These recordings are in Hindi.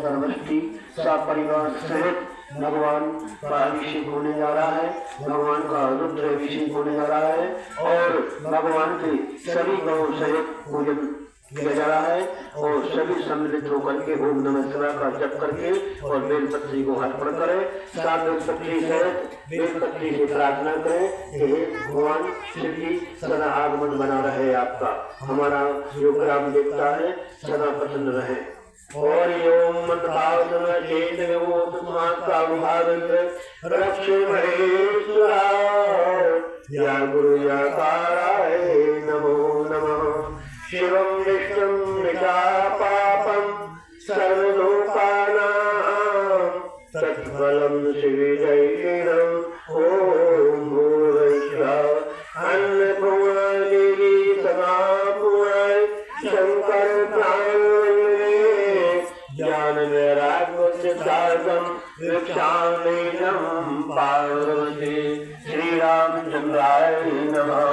सर्वष्टि सब परिवार सहित भगवान का अभिषेक होने जा रहा है। भगवान का रुद्र अभिषेक होने जा रहा है और भगवान के सभी गौ सहित पूजन किया जा रहा है और सभी सम्मिलित होकर के ओम नमः शिवाय का जप करके और बेलपत्री को अर्पण करें। साथ बेलपत्री सहित बेलपत्री से प्रार्थना करें कि हे भगवान शिव जी सदा आगमन बना रहे आपका, हमारा जो ग्राम देवता है सदा प्रसन्न रहे। और ओम मंत्रावतन चेत वो तुम्हारा भावेंद्र रक्षे महेश्वरा या गुरु या ताराय नमो नमः। शिवं विष्णुं निजापापं सर्वलोकानां तत्फलं शिवजयिनं ओम भूर्भुवः अन्नपूर्णा देवी सदा पूर्णाय शंकर प्राणे ज्ञान वैराग्य सिद्धार्थं भिक्षामेनं पार्वती। श्री रामचंद्राय नमः।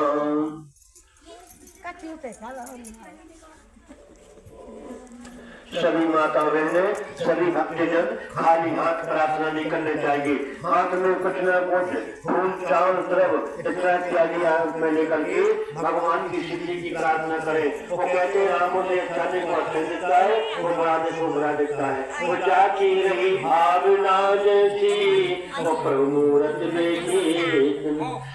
सभी माता बहनें सभी भक्तजन खाली हाथ प्रार्थना नहीं करने चाहिए। हाथ में कुछ न कुछ फूल चावल द्रव्य इत्यादि में लेकर के भगवान की सिद्धि की प्रार्थना करें। वो कहते हैं रामों ने अच्छा देखो अच्छा दिखता है, वो बुरा देखो बुरा दिखता है। वो जाकी रही भावना जैसी वो प्रभु मूरत देखी।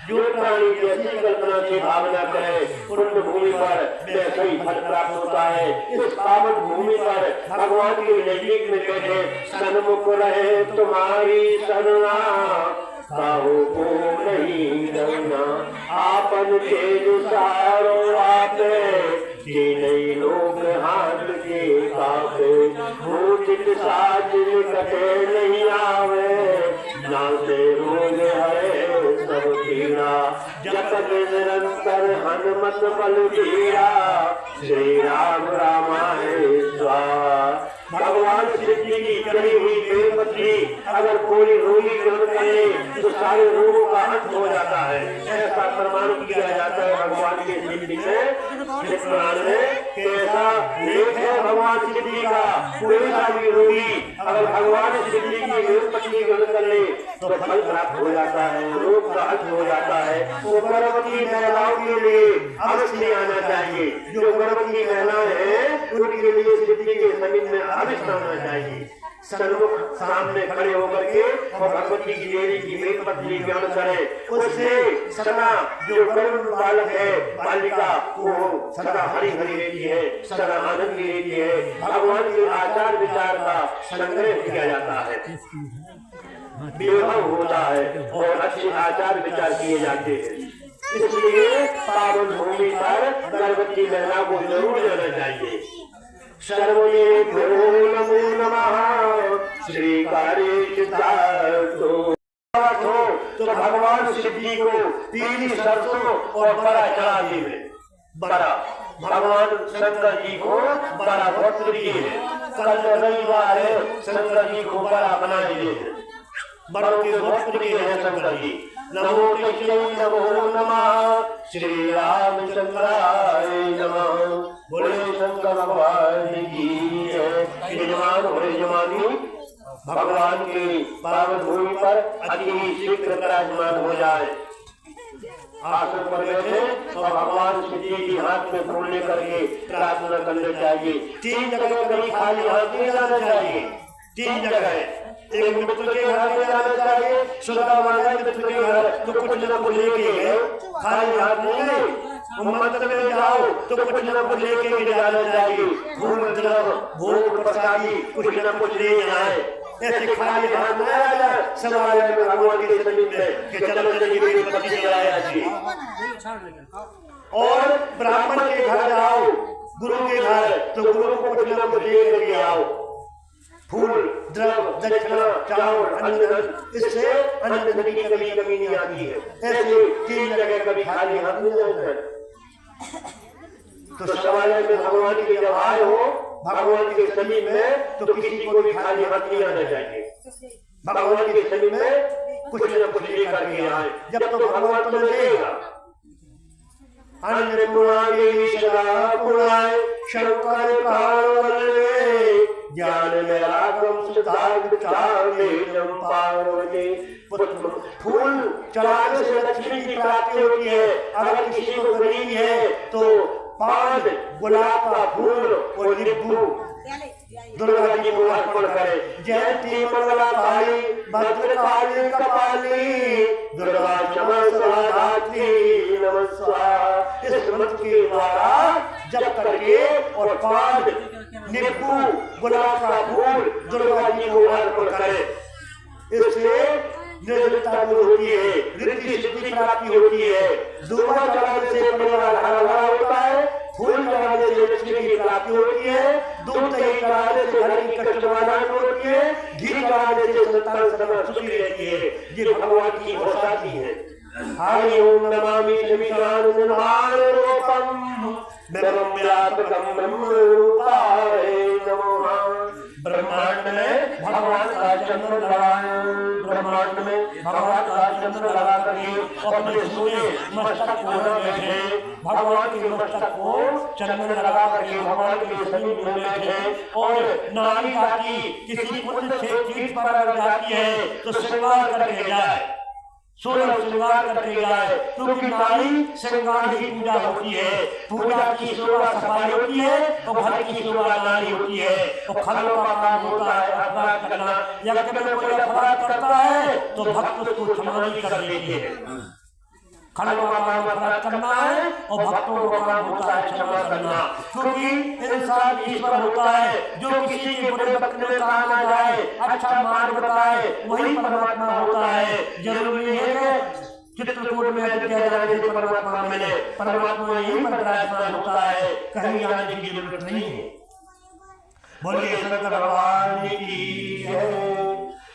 जो प्राणी जैसी कल्पना से भावना करे पुण्य भूमि पर वैसा ही फल प्राप्त होता है। इस पावन भूमि पर भगवान के नजदीक में बैठे सन्मुख रहे तुम्हारी शरणा काहू को नहीं डरना। आपन तेज सारो आपे कि नहीं लोग हाथ के कापे। भूतित साचिल कटे नहीं आवे ना से रोग हरे सब पीड़ा। जप निरंतर हनुमत बल धीरा श्री राम रामाय स्वाहा। भगवान शिव जी की चढ़ी हुई बेलपत्री अगर कोई रोगी ग्रहण करे तो सारे रोगों का अंत हो जाता है। ऐसा प्रमाण किया जाता है भगवान के शिव जी में पुराण में कैसा लेख है भगवान शिव जी का। कोई सा भी रोगी अगर भगवान शिव जी की बेलपत्री ग्रहण कर ले तो फल प्राप्त हो जाता है, रोग का अंत हो जाता है। वो गर्भवती महिलाओं के लिए अवश्य आना चाहिए। जो गर्भवती महिलाएं हैं उनके लिए शिव जी के समीप में अवश्य आना चाहिए। सन्मुख सामने खड़े होकर के और भगवती की देवी की बेलपत्री ग्रहण करें। उससे सदा जो गर्भ बालक है बालिका वो सदा हरी हरी रहती है, सदा आनंद की रहती है। भगवान के आचार विचार का संग्रह किया जाता है, विवाह होता है और अच्छे आचार विचार किए जाते हैं। इसलिए पावन भूमि पर गर्भवती महिला को जरूर जाना चाहिए। सर्वदेभ्यो नमो नमः। श्री तो भगवान शिव जी को पीली सरसों और बड़ा चढ़ा दिए। बड़ा भगवान शंकर जी को बड़ा बहुत प्रिय है। कल रविवार है, शंकर जी को बड़ा बना दिए। बड़ों के बहुत प्रिय है शंकर जी। नमो तस्मै नमो नमः। श्री रामचंद्राय नमः। बोले शंकर भगवान की जय। यजमान और यजमानी भगवान के पावन भूमि पर अति शीघ्र विराजमान हो जाए। आसन पर बैठे और भगवान शिव जी की हाथ में फूल लेकर के प्रार्थना करनी चाहिए। 3 जगह कभी खाली हाथ नहीं जाना चाहिए। 3 जगह एक मित्र के घर में जाना चाहिए, सुधा माता मित्र के घर तो कुछ न कुछ लेके खाली हाथ नहीं गए। मंदिर में जाओ तो कुछ न कुछ लेके भी जाना चाहिए। फूल द्रव्य भोग प्रसादी कुछ न कुछ ले जाए। ऐसे खाली हाथ न आ जाए समालय में भगवान के समीप में कि चलो चलिए बेलपत्री चढ़ाया जी। और ब्राह्मण के घर जाओ, गुरु के घर तो गुरु को कुछ न कुछ लेकर के आओ। फूल द्रव्य दक्षिणा चावल अन्न, इससे अन्न धन की कभी कमी नहीं आती है। ऐसे 3 जगह कभी खाली हाथ नहीं जाना। तो समालय में भगवान की जब आए हो भगवान के समीप में तो किसी को भी खाली हाथ नहीं आना चाहिए। भगवान के समीप में कुछ न कुछ लेकर के आए, जब तो भगवान तुम्हें देगा। अन्नपूर्णा देवी सदा पूर्णाय शंकर पार्वती ज्ञान वैराग्यम सिद्धार्थम पार्वती। फूल चढ़ाने से लक्ष्मी की प्राप्ति होती है। अगर किसी को गरीबी है तो पान, गुलाब का फूल और नींबू दुर्गा जी को अर्पण करे। जयंती मंगला काली भद्रकाली कपाली दुर्गा क्षमा सदा धात्री नमस्कार। इस मंत्र के द्वारा जप करके और पान, नींबू, गुलाब का फूल दुर्गा जी को अर्पण करे। इससे निर्जलता दूर होती है, रिद्धि सिद्धि प्राप्ति होती है। दूबा चढ़ाने से परिवार हरा भरा होता है। फूल चढ़ाने से लक्ष्मी की प्राप्ति होती है। दूध दही चढ़ाने से घर की कष्ट समाधान होती है। घी चढ़ाने से संतान सदा सुखी रहती है। ये भगवान की घोषणा है। हरि ओम नमामि निर्वाणरूपम ब्रह्मव्यापकम ब्रह्मरूपाय नमः। ब्रह्मांड में भगवान का चंद्र लगाए, ब्रह्मांड में भगवान का चंद्र लगा करके अपने सोने मस्तक को न बैठे, भगवान के मस्तक को चंद्र लगा करके भगवान के समीप में बैठे। और नारी जाति किसी पुण्य से चीज पर अगर जाती है तो श्रृंगार करके जाए, सोलह श्रृंगार करके जाए, क्योंकि नारी श्रृंगार ही पूजा होती है। पूजा की शोभा सफाई होती है और घर की शोभा नारी होती है। और खलों का काम होता है अपराध करना। यज्ञ में कोई अपराध करता है तो भक्त उसको क्षमा कर देते हैं। खलों का काम अपराध करना है और भक्तों का काम होता है क्षमा करना। क्योंकि इंसान ईश्वर होता है, जो किसी के बुरे वक्त में काम आ जाए, अच्छा मार्ग बताए, वही परमात्मा होता है। जरूरी है कि चित्रकूट में अयोध्या जाने से परमात्मा मिले। परमात्मा यही पर विराजमान होता है, कहीं आने की जरूरत नहीं है। बोलिए शंकर भगवान की जय।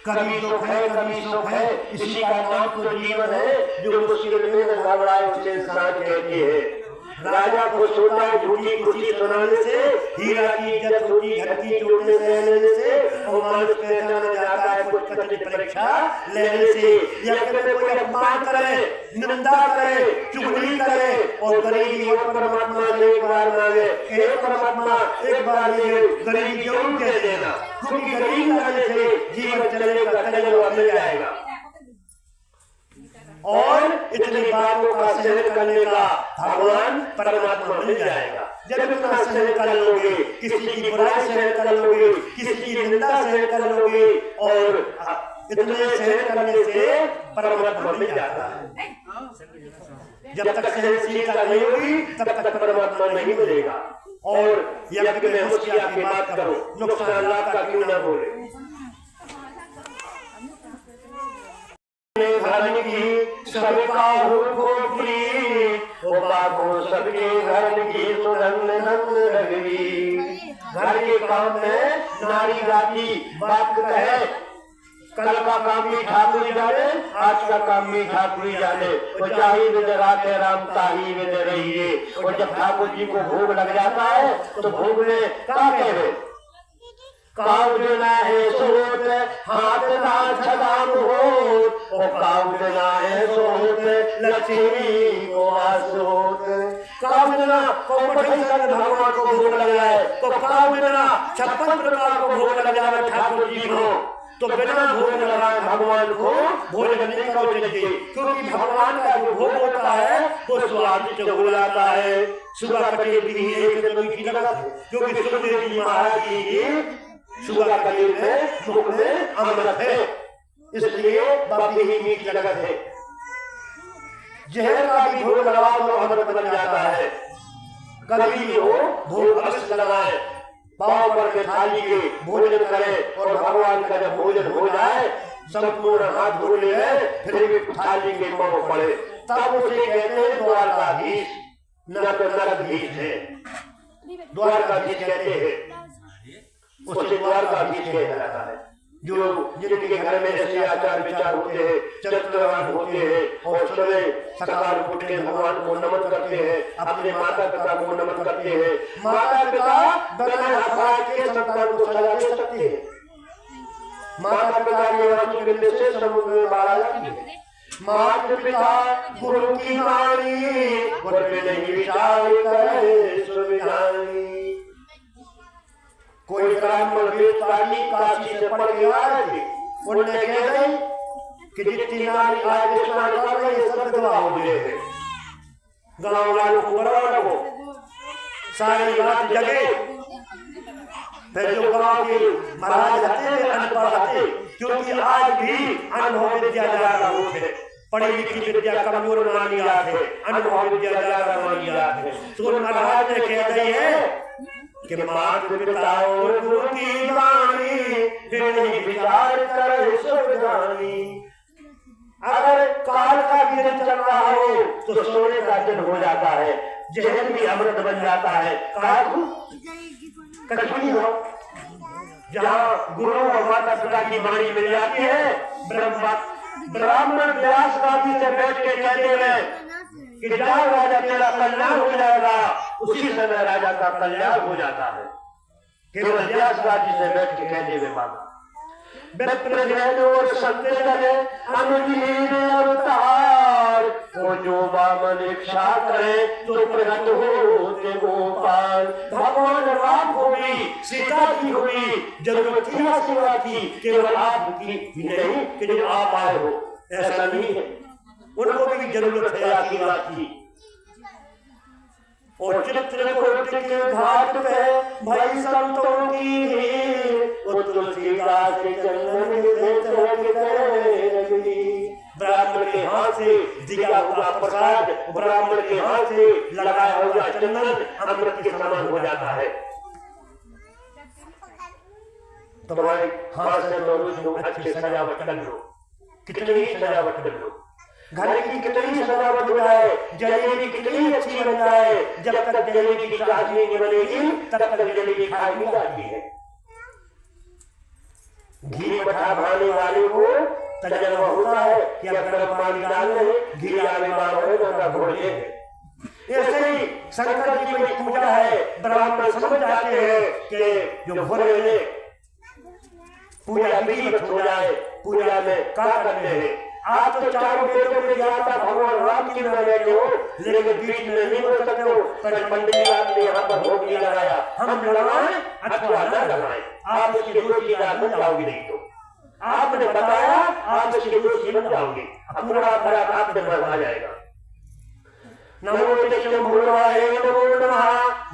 कभी दुख है कभी सुख है, इसी का नाम तो जीवन है। जो मुश्किल में घबराए उसे इंसान कहते हैं। राजा को सोता है झूठी खुशी सुनाने से, हीरा की इज्जत होती घर की चोटने से लेने से, और मानुष पहचाना जाता है कुछ कठिन परीक्षा लेने से। यज्ञ में कोई अपमान करे, निंदा करे, चुगली करे और गरीबी और परमात्मा से एक बार मांगे, हे परमात्मा एक बार ये गरीबी जरूर दे देना, क्योंकि गरीब रहने से जीवन चलेगा, कलेगा मिल जाएगा। और इतनी बातों का सहन करने का भगवान परमात्मा मिल जाएगा। जब इतना सहन कर लोगे, किसी की बुराई सहन कर लोगे, किसी की निंदा सहन कर लोगे, और इतने सहन करने से परमात्मा मिल जाता है। जब तक सहनशीलता नहीं होगी तब तक परमात्मा नहीं मिलेगा। और यज्ञ में होशियार की बात करो, नुकसान लाभ का क्यों ना बोले। धर्म की सबका खोपड़ी, सबके घर की सुगंध नंद रगड़ी। घर के काम में नारी जाति बात है। कल का काम भी ठाकुर जाने, आज का काम भी ठाकुर जाने। और चाहे राते राम ताही विद रहिए। और जब ठाकुर जी को भोग लग जाता है तो भोग में क्या कहे, काव देना है सोत हाथ ना छदाम हो, और काव देना है सोत लक्ष्मी को आसोत। काव देना भगवान को भोग लग जाए तो काव देना 56 प्रकार को भोग लग जाए ठाकुर जी को, तो बिना भोग लगाए भगवान को भोजन नहीं करना चाहिए। क्योंकि भगवान का जो भोग होता है वो स्वादिष्ट हो जाता है। सुबह कटे भी एक मीठी लगत है, क्योंकि सुखदेव जी महाराज की सुबह कटे में मुख में अमृत है, इसलिए बाकी ही मीठी लगत है। जहर का भी भोग लगाओ तो अमृत बन जाता है। कभी भी हो भोग अवश्य लगाए, पाँव पर के थाली के भोजन करें। और भगवान का जब भोजन हो जाए संपूर्ण हाथ धो ले, फिर भी थाली के पाँव पड़े, तब उसे कहते हैं द्वारकाधीश, न तो नरकाधीश है। द्वारकाधीश कहते हैं, उसे द्वारकाधीश कहा जाता है। जो जिनके घर में ऐसे आचार विचार होते हैं, चरित्रवान होते हैं, और सुबह सकाल उठ के भगवान को नमन करते हैं, अपने माता पिता को नमन करते हैं। माता पिता बिना अपराध के संतान को सजा दे सकते हैं। माता पिता के आंसू गिरने से समुद्र में बाढ़ आ जाती है। माता पिता गुरु की वाणी, गुरु नहीं विचार करे सुविधानी। कोई ब्राह्मण वेदपाठी काशी से पढ़ के आ रहे थे, उनने कह गई कि जितनी नारी आज स्नान कर रही है सब विधवा हो गए हैं। गाँव वालों को बराबर हो, सारी रात जगे। फिर जो गाँव के महाराज आते अनपढ़ आते, क्योंकि आज भी अनुभव विद्या ज्यादा होते, पढ़ी लिखी विद्या कमजोर मानी जाते, अनुभव विद्या ज्यादा मानी जाते। तो महाराज ने कह दी है कि मात पिता और गुरु की वाणी बिन विचार करे सब जानी। अगर काल का दिन चल रहा हो तो सोने का दिन हो जाता है, जहर भी अमृत बन जाता है। कठिन हो जहाँ गुरु और माता पिता की वाणी मिल जाती है, ब्राह्मण व्यास काफी से बैठ के कहते हैं कि जाओ राजा तेरा कल्याण हो जाएगा, उसी समय राजा का कल्याण हो जाता है। केवल व्यास जी से बैठ के कहते हुए बाबा और संत लगे अनुजीव अवतार, वो जो बामन इच्छा करे तो प्रकट होते गोपाल। भगवान राम को भी सीता जी को भी जरूरत थी सेवा की, केवल आपकी नहीं कि जो आप आए हो, ऐसा नहीं है, उनको भी जरूरत है आशीर्वाद की। और चित्रकूट के घाट पे भाई संतों की तुलसीदास के चंदन ब्राह्मण के हाथ से दिया हुआ प्रसाद, ब्राह्मण के हाथ से लगाया हुआ चंदन अमृत के समान हो जाता है। तुम्हारे हाथ से तो अच्छे सजावट कर लो, कितनी सजावट कर लो, घर की कितनी सजावट हो जाए, जलेबी कितनी अच्छी बन जाए, जब तक जलेबी की चाशनी नहीं बनेगी तब तक जलेबी खाई नहीं जाती है। घी मठा भाने वाले को तजर्बा होता है कि अब गर्म पानी डाल रहे, घी आने वाला घोड़े। ऐसे ही शंकर जी की पूजा है, ब्राह्मण समझ जाते हैं कि जो भोले पूजा विधिवत हो जाए, पूजा में क्या करते हैं। आप तो चारों वेदों में ज्ञाता भगवान राम की नाम हो, लेकिन बीच में नहीं बोल सकते हो। पर पंडित जी आपने यहाँ पर भोग नहीं लगाया, हम लगाएं अथवा न लगाएं, आप उसके दोषी बन जाओगे। नहीं तो आपने बताया आप उसके दोषी बन जाओगे, पूरा अपराध आप पे बढ़ जाएगा। नमो शंभुराय नमो नमः,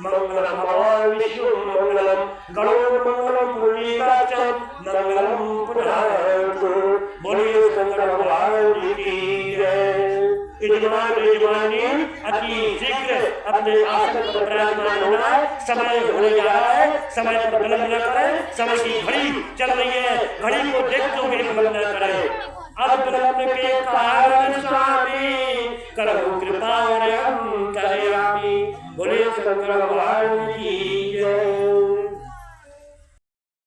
मंगलम भगवान विष्णु मंगलम गणों मंगलम पुण्यकाचम मंगलम पुनातु। बोलिए शंकर भगवान जी की जय। यजमानी अति शीघ्र अपने आसन पर विराजमान होना है, समय होने जा रहा है, समय पर विलंब न करें। समय की घड़ी चल रही है, घड़ी को देखते हुए विलंब न करें। अब विलंब के कारण स्वामी करो कृपा हम करे। बोले शंकर भगवान की जय।